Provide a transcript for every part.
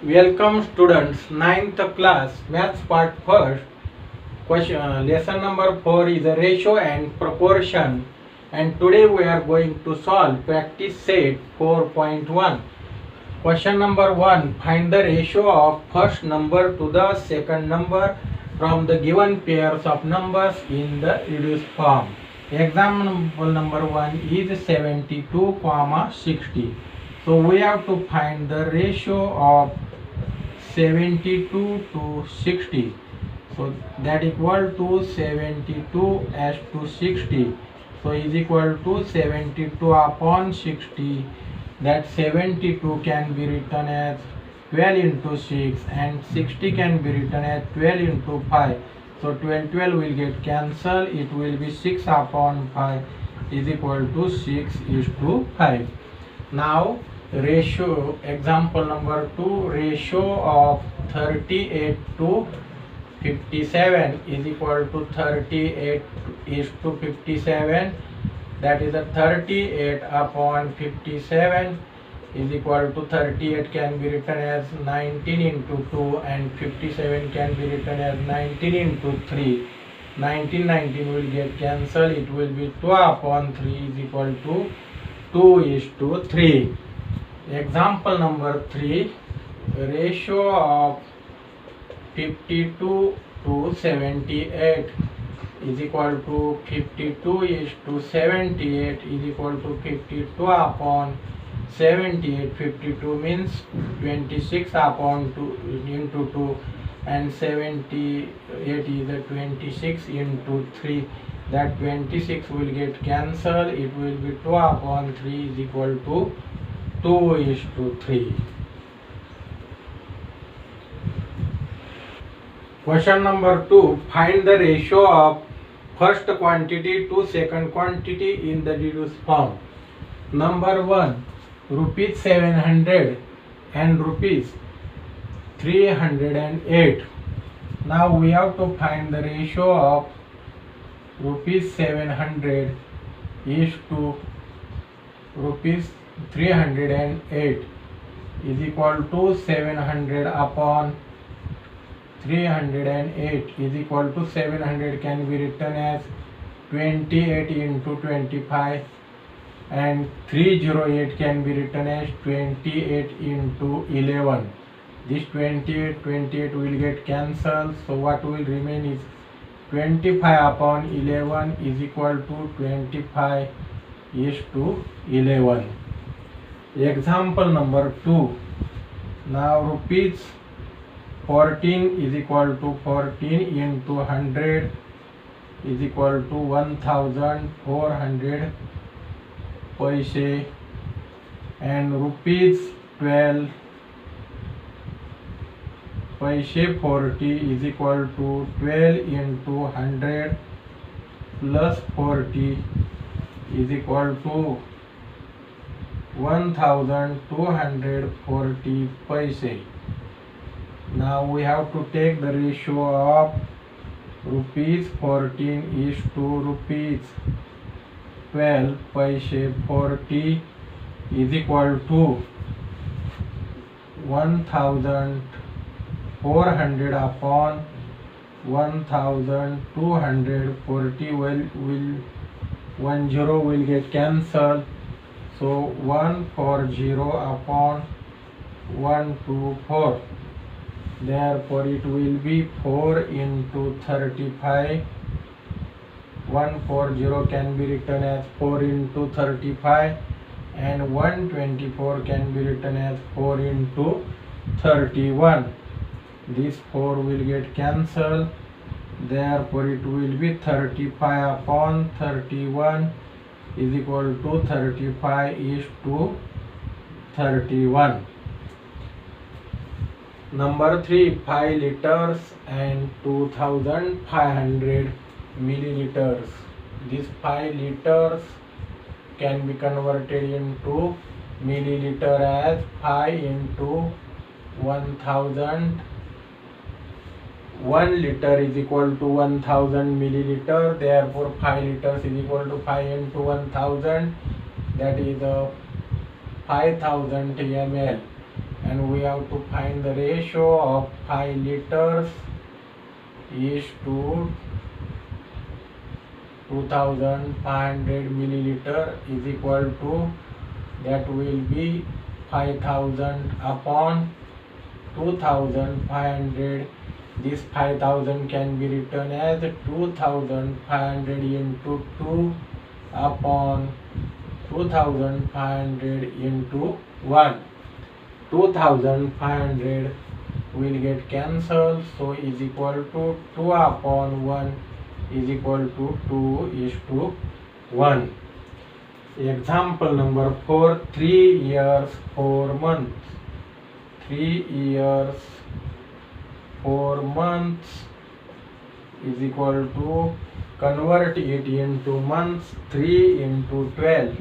Welcome students, ninth class, maths part first. Lesson number 4 is a ratio and proportion. And today we are going to solve practice set 4.1. Question number 1. Find the ratio of first number to the second number from the given pairs of numbers in the reduced form. Example number 1 is 72, 60. So we have to find the ratio of 72 to 60. So that equal to 72 as to 60. So is equal to 72 upon 60. That 72 can be written as 12 into 6 and 60 can be written as 12 into 5. So 12 will get cancelled. It will be 6 upon 5 is equal to 6 is to 5. Now ratio, example number 2, ratio of 38 to 57 is equal to 38 is to 57. That is a 38 upon 57 is equal to 38 can be written as 19 into 2 and 57 can be written as 19 into 3. 19 will get cancelled. It will be 2 upon 3 is equal to 2 is to 3. Example number 3, ratio of 52 to 78 is equal to 52 is to 78 is equal to 52 upon 78. 52 means 26 upon 2 into 2 and 78 is a 26 into 3. That 26 will get cancelled. It will be 2 upon 3 is equal to 2 is to 3. Question number 2. Find the ratio of first quantity to second quantity in the reduced form. Number 1. Rupees 700 and rupees 308. Now we have to find the ratio of rupees 700 is to rupees 308 is equal to 700 upon 308 is equal to 700 can be written as 28 into 25 and 308 can be written as 28 into 11. This 28 will get cancelled. So what will remain is 25 upon 11 is equal to 25 is to 11. Example number 2. Now rupees 14 is equal to 14 into 100 is equal to 1400 paise and rupees 12 paise 40 is equal to 12 into 100 plus 40 is equal to 1240 paise. Now we have to take the ratio of rupees 14 is to rupees 12 paise 40 is equal to 1400 upon 1240 will 10 will get cancelled. So 140 upon 124. Therefore it will be 4 into 35. 140 can be written as 4 into 35 and 124 can be written as 4 into 31. This 4 will get cancelled. Therefore it will be 35 upon 31 is equal to 35 is to 31. Number 3. 5 liters and 2500 milliliters. These 5 liters can be converted into milliliter as 5 into 1000. 1 liter is equal to 1000 milliliter. Therefore 5 liters is equal to 5 into 1000. That is 5000 ml. and we have to find the ratio of 5 liters is to 2500 milliliter is equal to, that will be 5000 upon 2500. This 5000 can be written as 2500 into 2 upon 2500 into 1. 2500 will get cancelled, so is equal to 2 upon 1 is equal to 2:1. Example number 4, 3 years 4 months. 3 years 4 months is equal to, convert it into months, 3 into 12.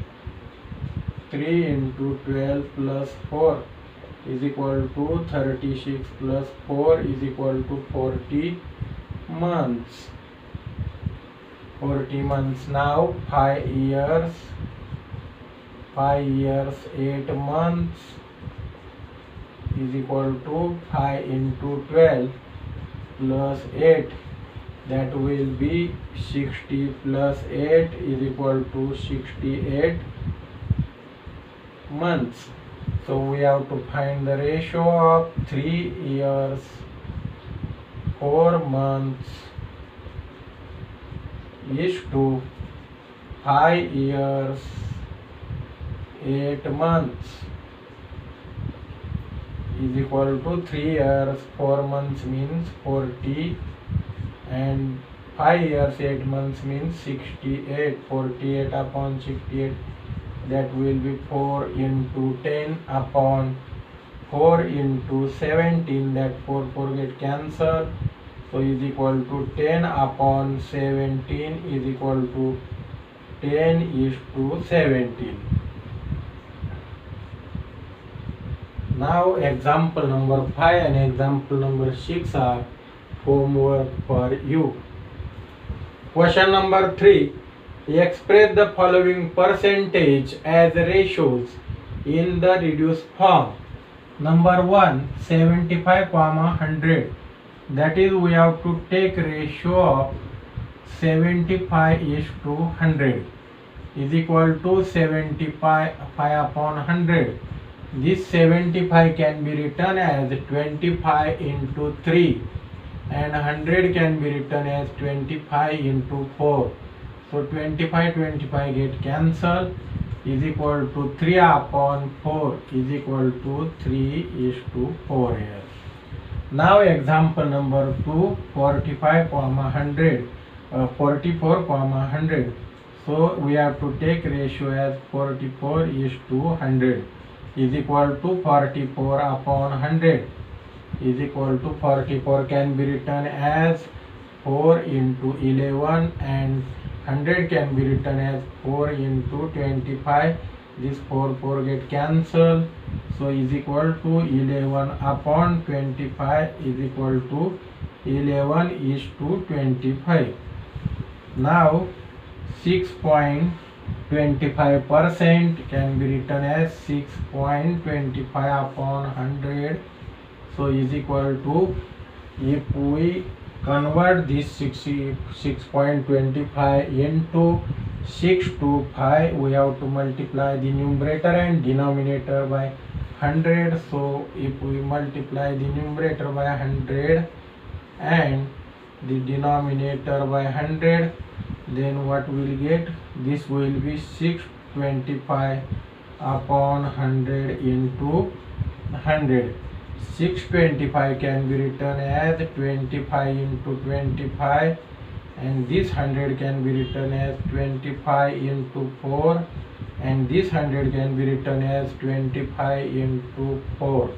3 into 12 plus 4 is equal to 36 plus 4 is equal to 40 months. 40 months. Now 5 years 8 months is equal to 5 into 12 plus 8, that will be 60 plus 8 is equal to 68 months. So we have to find the ratio of 3 years 4 months is to 5 years 8 months is equal to 3 years 4 months means 40 and 5 years 8 months means 68. 48 upon 68, that will be 4 into 10 upon 4 into 17, that 4 get cancelled, so is equal to 10 upon 17 is equal to 10:17. Now example number 5 and example number 6 are homework for you. Question number 3. Express the following percentage as ratios in the reduced form. Number 1, 75, 100. That is, we have to take ratio of 75:100 is equal to 75 upon 100. This 75 can be written as 25 into 3 and 100 can be written as 25 into 4. So 25 get cancelled, is equal to 3 upon 4 is equal to 3:4 here. Now example number 2, 45, 100, 44, 100. So we have to take ratio as 44:100 is equal to 44 upon 100 is equal to 44 can be written as 4 into 11 and 100 can be written as 4 into 25. This 4 get cancelled, so is equal to 11 upon 25 is equal to 11:25. Now 6.25% can be written as 6.25 upon 100, so is equal to, if we convert this 6.25 into 6 to 5, we have to multiply the numerator and denominator by 100. So if we multiply the numerator by 100 and the denominator by 100, then what we'll get, this will be 625 upon 100 into 100. 625 can be written as 25 into 25 and this 100 can be written as 25 into 4 and this 100 can be written as 25 into 4.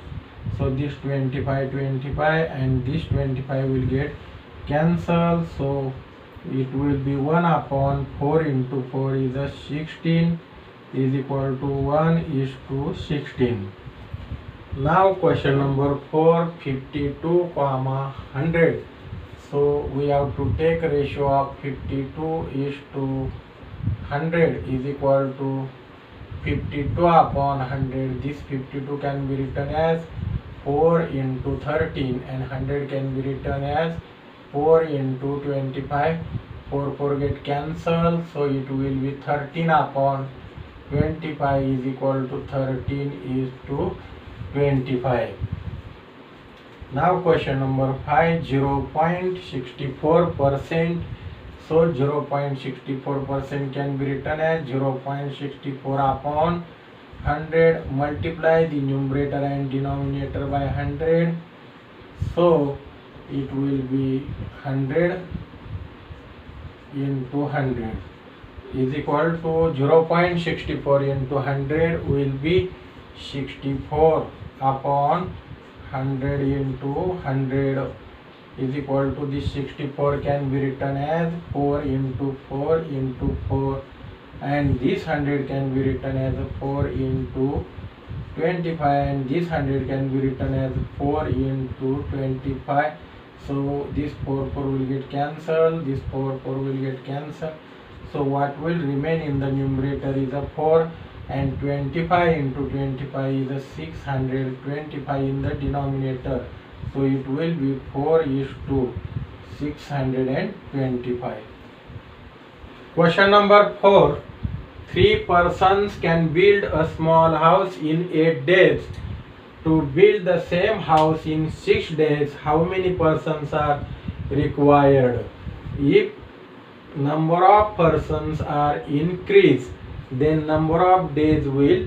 So this 25 and this 25 will get cancelled, so it will be 1 upon 4 into 4 is a 16 is equal to 1:16. Now question number 4, 52, 100. So we have to take ratio of 52:100 is equal to 52 upon 100. This 52 can be written as 4 into 13, and 100 can be written as 4 into 25. 4 get cancelled, so it will be 13 upon 25 is equal to 13 is to 25. Now question number 5, 0.64%. So 0.64% can be written as 0.64 upon 100. Multiply the numerator and denominator by 100. So it will be 100 into 100 is equal to 0.64 into 100 will be 64 upon 100 into 100 is equal to this 64 can be written as 4 into 4 into 4, and this 100 can be written as 4 into 25, and this 100 can be written as 4 into 25. So this 4 will get cancelled, this 4 will get cancelled. So what will remain in the numerator is a 4, and 25 into 25 is a 625 in the denominator. So it will be 4 is to 625. Question number 4. 3 persons can build a small house in 8 days. To build the same house in 6 days, how many persons are required? If number of persons are increased, then number of days will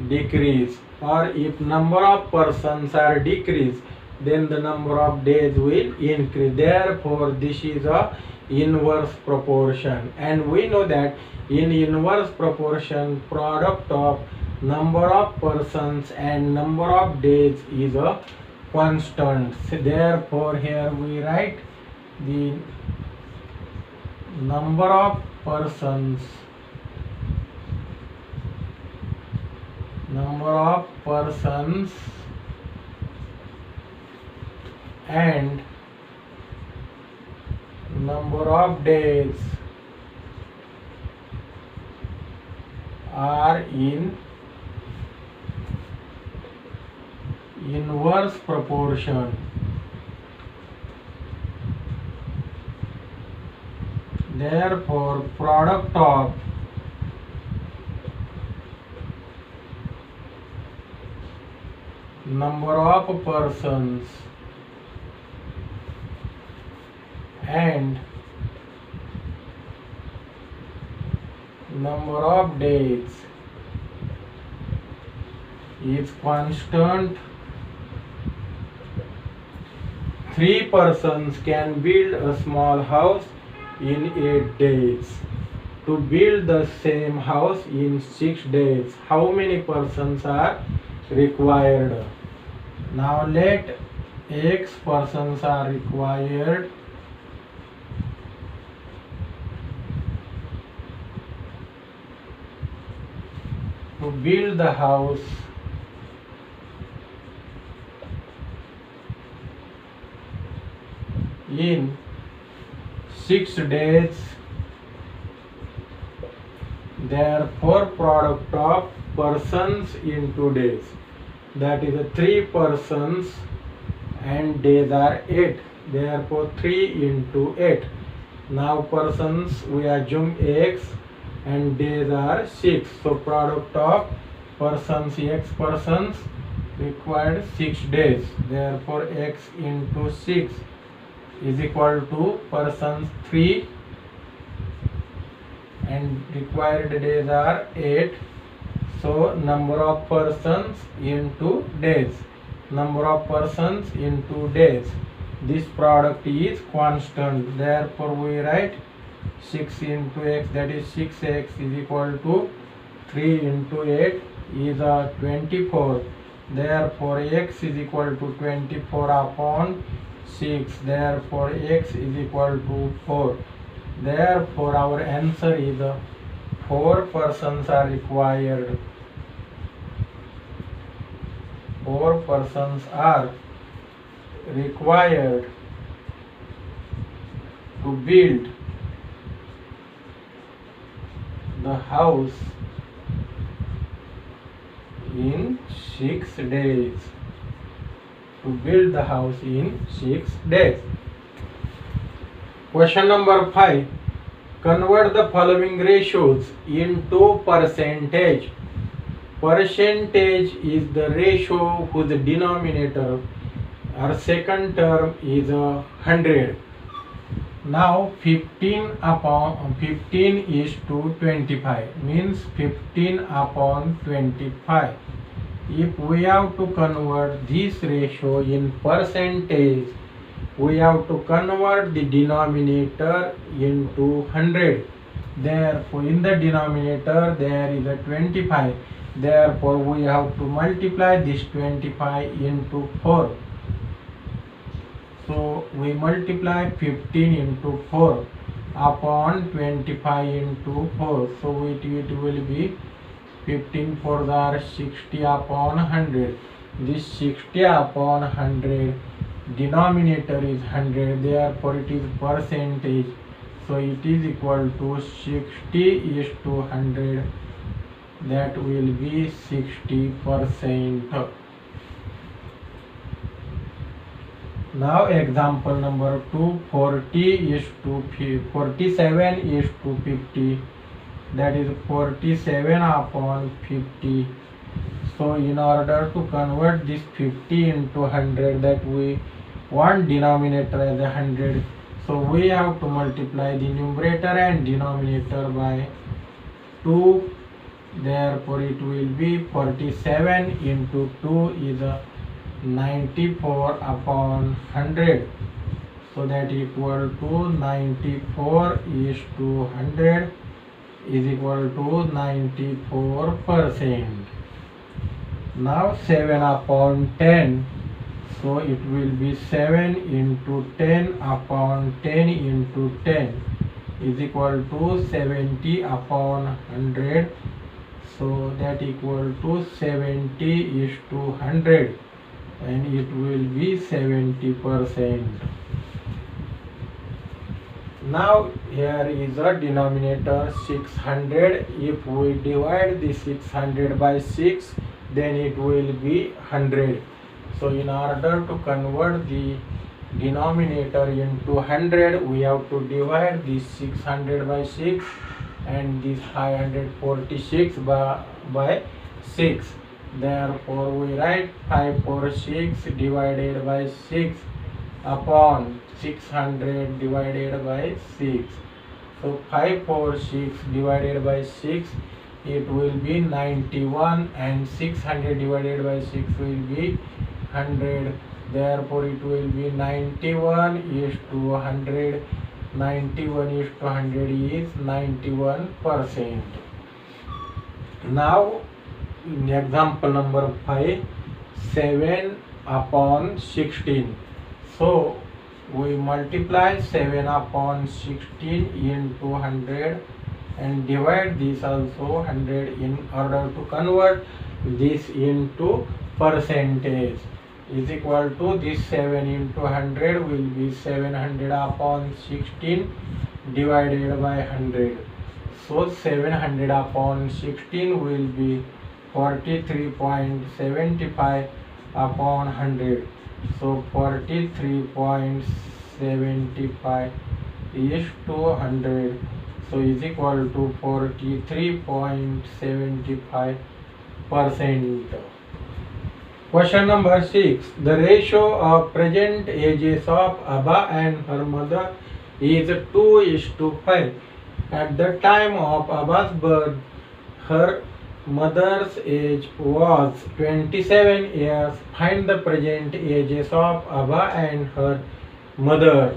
decrease, or if number of persons are decreased, then the number of days will increase. Therefore this is a inverse proportion, and we know that in inverse proportion product of number of persons and number of days is a constant. So therefore here we write the number of persons and number of days are in inverse proportion. Therefore product of number of persons and number of days is constant. 3 persons can build a small house in 8 days. To build the same house in 6 days, how many persons are required? Now let X persons are required to build the house in 6 days. Therefore product of persons into days, that is 3 persons and days are 8. Therefore 3 into 8. Now persons we assume X and days are 6. So product of persons X persons required 6 days. Therefore X into 6 is equal to persons 3 and required days are 8. So number of persons into days, number of persons into days, this product is constant. Therefore we write 6 into X, that is 6X is equal to 3 into 8 is 24. Therefore X is equal to 24 upon 6. Therefore X is equal to 4. Therefore our answer is 4 persons are required. 4 persons are required to build the house in 6 days. To build the house in 6 days. Question number 5. Convert the following ratios into percentage. Percentage is the ratio whose denominator or second term is 100. Now 15 is to 25 means 15 upon 25. If we have to convert this ratio in percentage, we have to convert the denominator into 100. Therefore, in the denominator there is a 25. Therefore, we have to multiply this 25 into 4. So, we multiply 15 into 4 upon 25 into 4. So, it will be 15 4s are 60 upon 100. This 60 upon 100, denominator is 100, therefore it is percentage. So it is equal to 60 is to 100, that will be 60%. Now example number 2, 47 is to 50. That is 47 upon 50. So in order to convert this 50 into 100, that we want denominator as 100. So we have to multiply the numerator and denominator by 2. Therefore it will be 47 into 2 is 94 upon 100. So that equal to 94 is to 100 is equal to 94%. Now 7 upon 10. So it will be 7 into 10 upon 10 into 10 is equal to 70 upon 100. So that equal to 70 is to 100 and it will be 70%. Now here is a denominator 600. If we divide the 600 by 6, then it will be 100. So in order to convert the denominator into 100, we have to divide this 600 by 6 and this 546 by 6. Therefore we write 546 divided by 6 upon 600 divided by 6. So 546 divided by 6, it will be 91 and 600 divided by 6 will be 100. Therefore it will be 91 is to 100. 91 is to 100 is 91%. Now in example number 5, 7 upon 16. So we multiply 7 upon 16 into 100 and divide this also 100 in order to convert this into percentage is equal to this 7 into 100 will be 700 upon 16 divided by 100. So 700 upon 16 will be 43.75 upon 100. So 43.75 is to 100. So is equal to 43.75%. Question number 6. The ratio of present ages of Abha and her mother is 2:5. At the time of Abha's birth, her mother's age was 27 years. Find the present ages of Abha and her mother.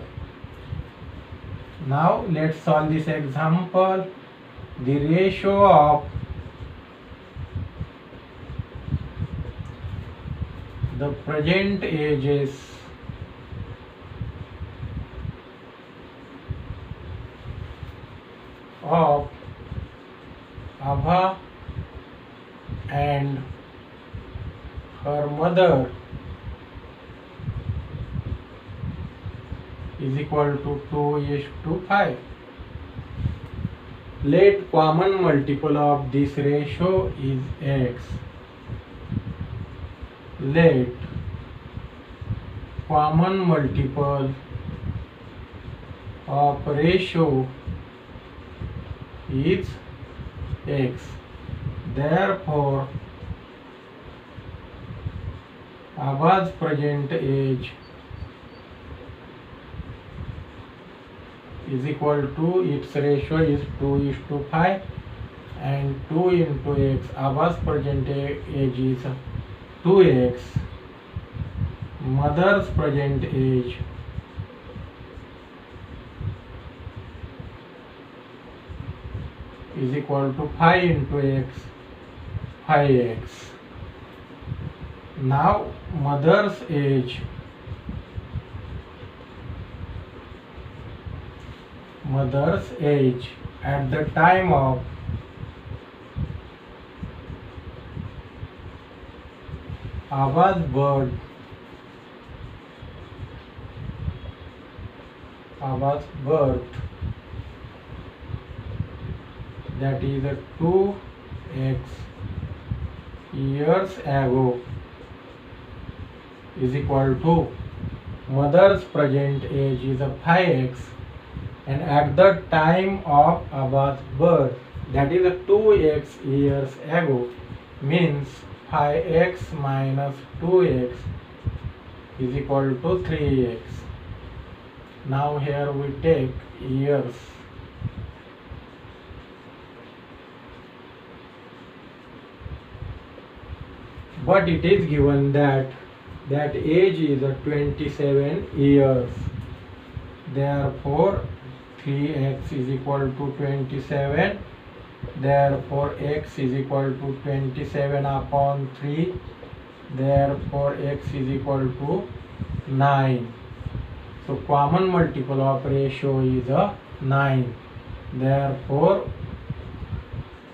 Now let's solve this example. The ratio of the present ages of Abha and her mother is equal to 2:5. Let common multiple of this ratio is x. let common multiple of ratio is x. Therefore, Abba's present age is equal to, its ratio is 2:5 and 2 into x. Abba's present age is 2x. Mother's present age is equal to 5 into x, 5x. Now mother's age at the time of Abba's birth that is 2x years ago is equal to mother's present age is 5x, and at the time of Abba's birth that is 2x years ago means 5x minus 2x is equal to 3x. Now here we take years. But it is given that age is 27 years. Therefore 3x is equal to 27. Therefore x is equal to 27 upon 3. Therefore x is equal to 9. So common multiple of ratio is 9. Therefore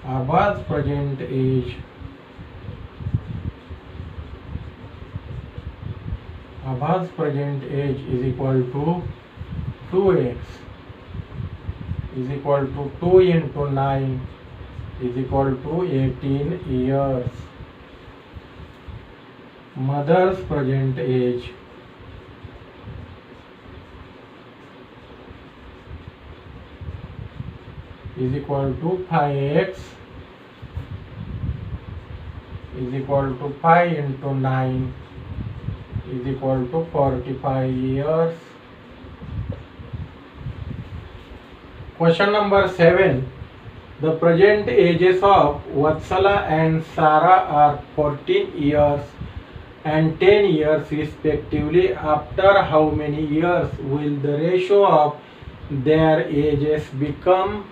Abba's present age is equal to 2x is equal to 2 into 9 is equal to 18 years. Mother's present age is equal to 5x is equal to 5 into 9 is equal to 45 years. Question number 7. The present ages of Vatsala and Sarah are 14 years and 10 years respectively. After how many years will the ratio of their ages become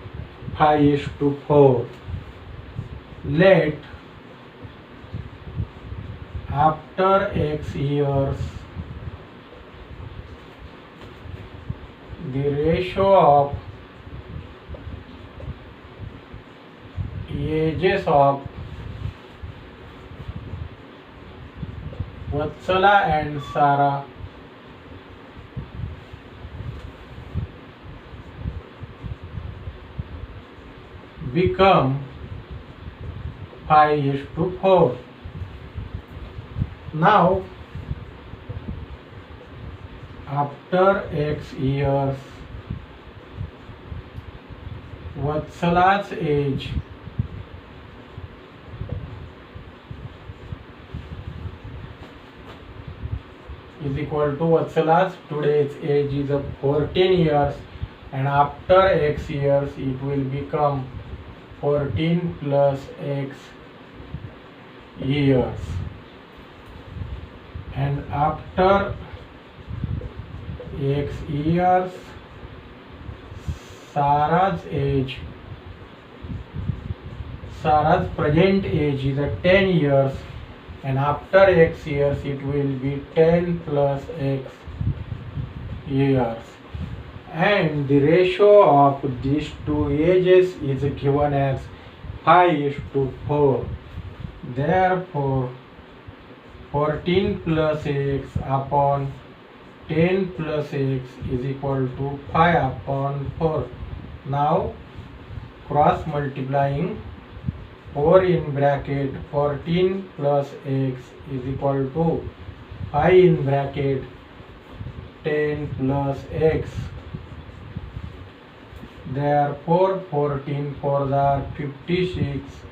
5:4? Let after x years the ratio of ages of Vatsala and Sarah become 5:4. Now after x years Vatsala's age is equal to Vatsala's today's age is 14 years, and after x years it will become 14 plus x years, and after x years Sarah's present age is 10 years, and after x years it will be 10 plus x years, and the ratio of these two ages is given as 5:4. Therefore 14 plus x upon 10 plus x is equal to 5 upon 4. Now cross multiplying 4 in bracket 14 plus x is equal to 5 in bracket 10 plus x. Therefore 14 4s are 56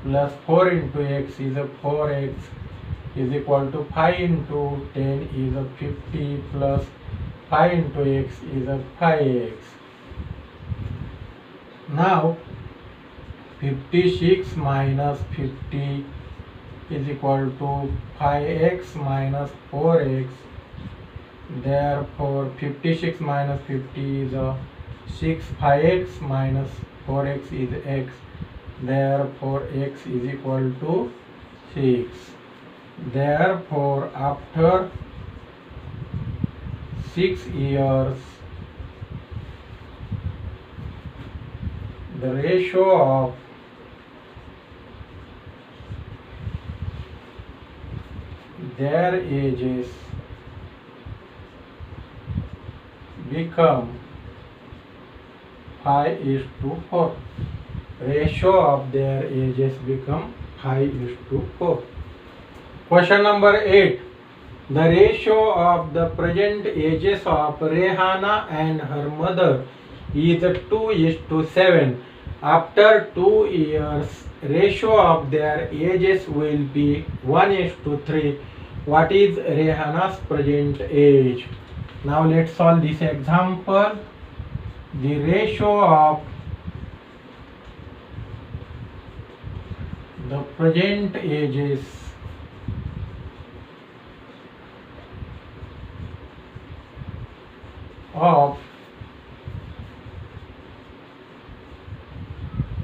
plus 4 into x is a 4x is equal to 5 into 10 is a 50 plus 5 into x is a 5x. Now 56 minus 50 is equal to 5x minus 4x. Therefore 56 minus 50 is a 6. 5x minus 4x is x. Therefore x is equal to 6. Therefore after 6 years the ratio of their ages become 5:4. Ratio of their ages become 5:4. Question number 8. The ratio of the present ages of Rehana and her mother is 2:7. After 2 years, ratio of their ages will be 1:3. What is Rehana's present age? Now let's solve this example. The ratio of the present ages of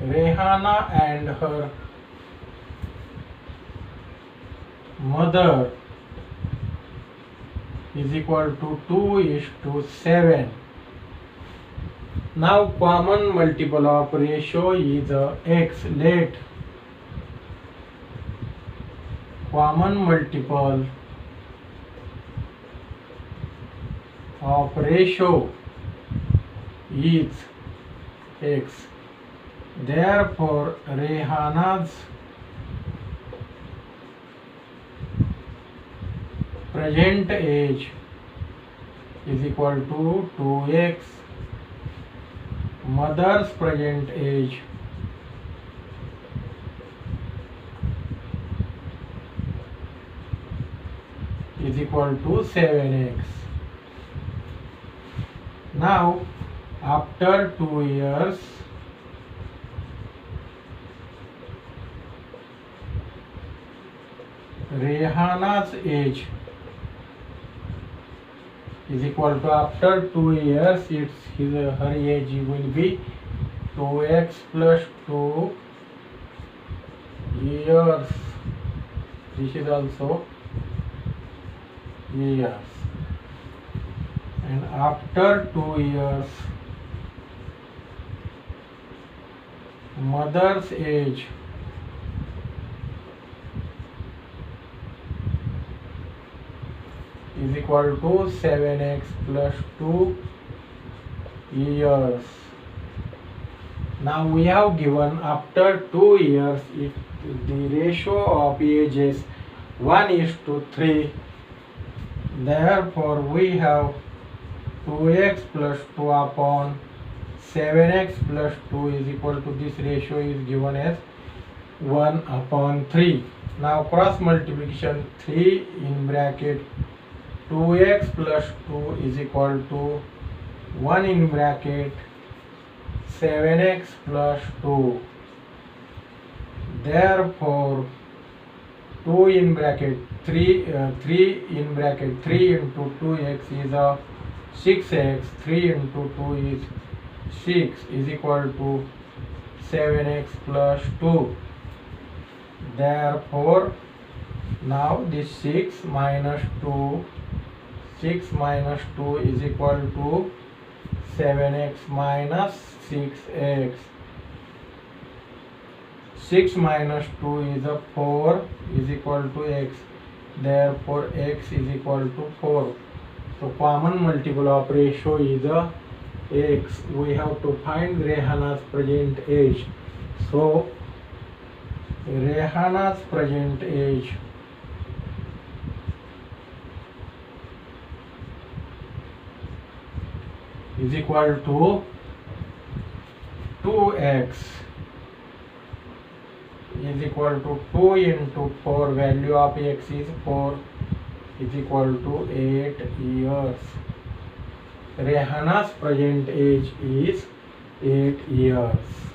Rehana and her mother is equal to 2:7. Now common multiple of ratio is x. Let common multiple of ratio is x. Therefore Rehana's present age is equal to 2x. Mother's present age is equal to 7x. Now after 2 years Rehana's age is equal to, after 2 years her age will be 2x plus 2 years. This is also years. And after 2 years mother's age is equal to 7x plus 2 years. Now we have given after 2 years if the ratio of ages 1:3. Therefore we have 2x plus 2 upon 7x plus 2 is equal to, this ratio is given as 1/3. Now cross multiplication, 3 in bracket 2x plus 2 is equal to 1 in bracket 7x plus 2. Therefore 2 in bracket 3 in bracket 3 into 2x is a 6x. 3 into 2 is 6 is equal to 7x plus 2. Therefore now this 6 minus 2 is equal to 7x minus 6x. 6 minus 2 is a 4 is equal to x. Therefore x is equal to 4. So common multiple of ratio is a x. We have to find Rehana's present age. So Rehana's present age is equal to 2x is equal to 2 into 4, value of x is 4, is equal to 8 years. Rehana's present age is 8 years.